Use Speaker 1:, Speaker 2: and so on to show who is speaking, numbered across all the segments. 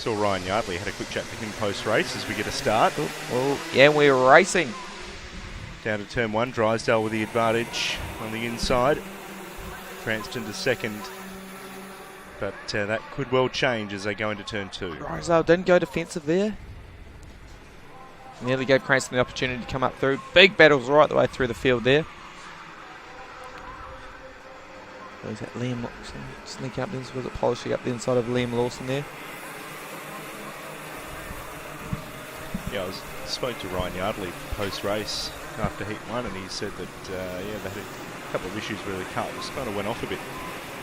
Speaker 1: Saw Ryan Yardley, had a quick chat to him post-race as we get a start.
Speaker 2: Oh, yeah, we're racing.
Speaker 1: Down to turn 1, Drysdale with the advantage on the inside. Cranston to second. But that could well change as they go into turn 2.
Speaker 2: Drysdale didn't go defensive there. Nearly gave Cranston the opportunity to come up through. Big battles right the way through the field there. Where's that Liam Lawson? Sneaking up, was it polishing up the inside of Liam Lawson there?
Speaker 1: Yeah, I spoke to Ryan Yardley post-race after Heat 1, and he said that, they had a couple of issues where the car just kind of went off a bit.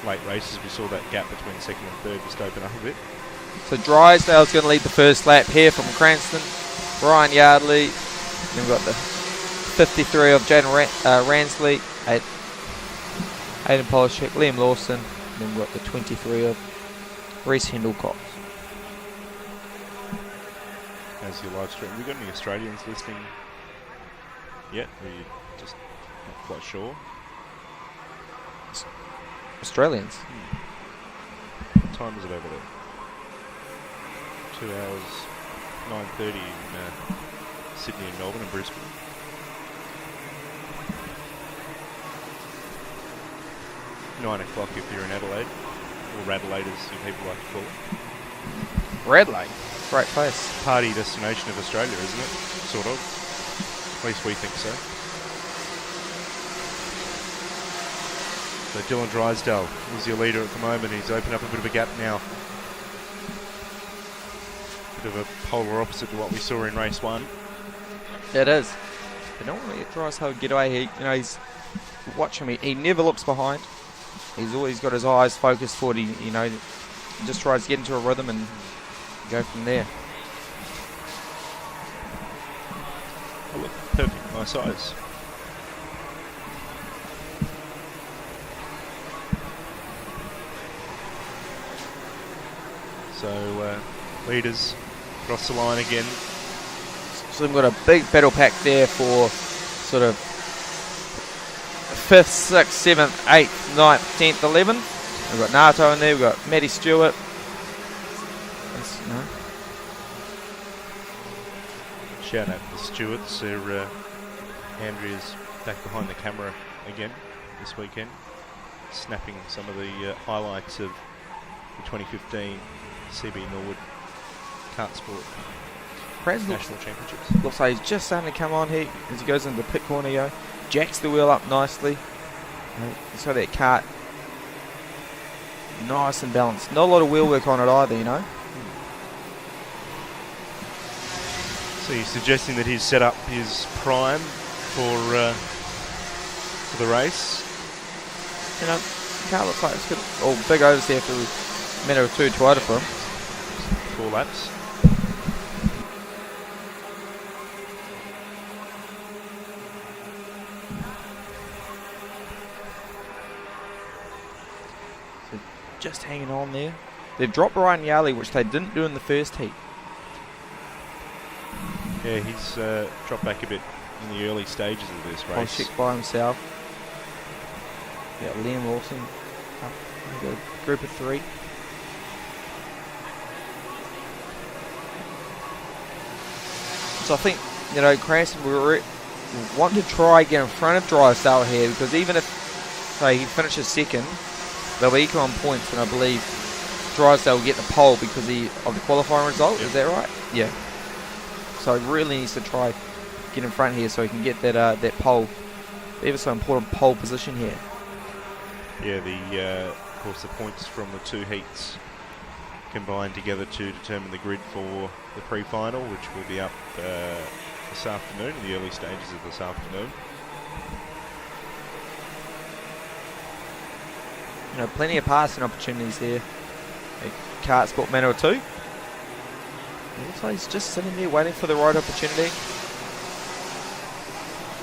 Speaker 1: Late races, we saw that gap between second and third just open up a bit.
Speaker 2: So Drysdale's going to lead the first lap here from Cranston. Ryan Yardley. Then we've got the 53 of Jaden Ransley. Aidan Polishek, Liam Lawson. And then we've got the 23 of Reese Hendel-Cox.
Speaker 1: As your live stream, have we got any Australians listening yet? Or are you just not quite sure?
Speaker 2: Australians?
Speaker 1: What time is it over there? 2 hours, 9:30 in Sydney and Melbourne and Brisbane. Nine o'clock if you're in Adelaide, or Radelaide as you people like to call it.
Speaker 2: Radelaide? Great place.
Speaker 1: Party destination of Australia, isn't it? Sort of. At least we think so. So Dylan Drysdale is your leader at the moment. He's opened up a bit of a gap now. Bit of a polar opposite to what we saw in race 1.
Speaker 2: It is. But don't want to let Drysdale get away. He's watching me. He never looks behind. He's always got his eyes focused forward. He just tries to get into a rhythm and go from there.
Speaker 1: Oh, look, perfect, my size. So leaders cross the line again.
Speaker 2: So we've got a big battle pack there for sort of 5th, 6th, 7th, 8th, 9th, 10th, 11th. We've got Nato in there, we've got Maddie Stewart.
Speaker 1: Shout out to the Stewarts. Andrea's back behind the camera again this weekend, snapping some of the highlights of the 2015 CB Norwood Kart Sport National Championships.
Speaker 2: Looks like he's just starting to come on here as he goes into the pit corner. Jacks the wheel up nicely. So that kart nice and balanced. Not a lot of wheel work on it either,
Speaker 1: So he's suggesting that he's set up his prime for the race.
Speaker 2: The car looks like it's got all big overs there for Manawatu to order for him.
Speaker 1: 4 laps.
Speaker 2: So just hanging on there. They've dropped Ryan Yardley, which they didn't do in the first heat.
Speaker 1: Yeah, he's dropped back a bit in the early stages of this race.
Speaker 2: Polishek by himself. Yeah, Liam Lawson. Got a group of 3. So I think, Cranston will want to try get in front of Drysdale here, because even if, say, he finishes second, they'll be equal on points, and I believe Drysdale will get the pole because of the qualifying result. Yep. Is that right? Yeah. So he really needs to try get in front here so he can get that pole, ever so important pole position here.
Speaker 1: Yeah, of course the points from the 2 heats combined together to determine the grid for the pre-final, which will be up this afternoon, in the early stages of this afternoon.
Speaker 2: Plenty of passing opportunities here at Kart Sport Manawatu. It looks like he's just sitting there waiting for the right opportunity.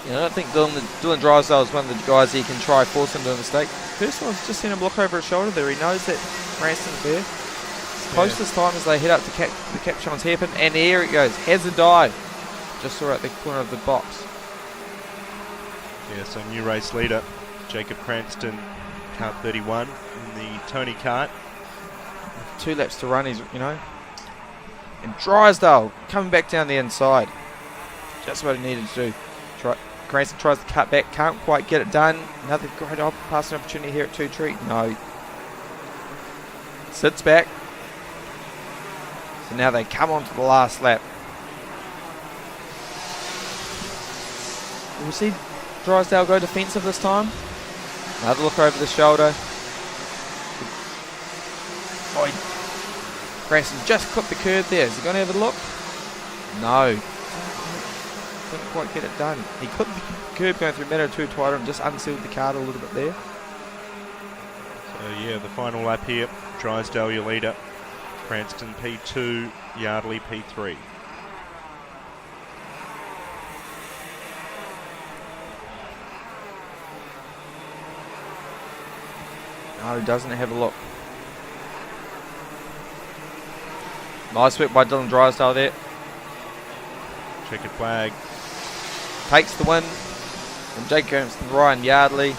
Speaker 2: I don't think Dylan Drysdale is one of the guys he can try force him to a mistake. First of all, I've just seen him look over his shoulder there. He knows that Cranston's there. It's close this time as they head up to the Capchon's hairpin, and here it goes. Has a dive. Just saw at the corner of the box.
Speaker 1: Yeah, so new race leader, Jacob Cranston, Kart 31 in the Tony Kart.
Speaker 2: 2 laps to run. He's, And Drysdale coming back down the inside. Just what he needed to do. Grayson tries to cut back, can't quite get it done. Another great passing opportunity here at 2 Tree. No. Sits back. So now they come on to the last lap. We'll see Drysdale go defensive this time. Another look over the shoulder. Oh, Grayson just clipped the curb there. Is he going to have a look? No. Couldn't quite get it done. He clipped the curb going through Manawatu Twider and just unsealed the card a little bit there.
Speaker 1: So yeah, the final lap here. Drysdale your leader. Cranston P2, Yardley P3.
Speaker 2: No, doesn't have a look. Nice work by Dylan Drysdale there.
Speaker 1: Checkered flag.
Speaker 2: Takes the win from Jake Cranston, Ryan Yardley,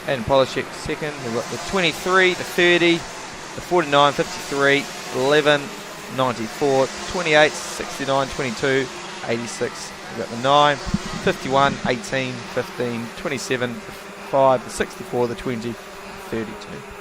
Speaker 2: and Polishek second. We've got the 23, the 30, the 49, 53, 11, 94, 28, 69, 22, 86. We've got the 9, 51, 18, 15, 27, 5, the 64, the 20, 32.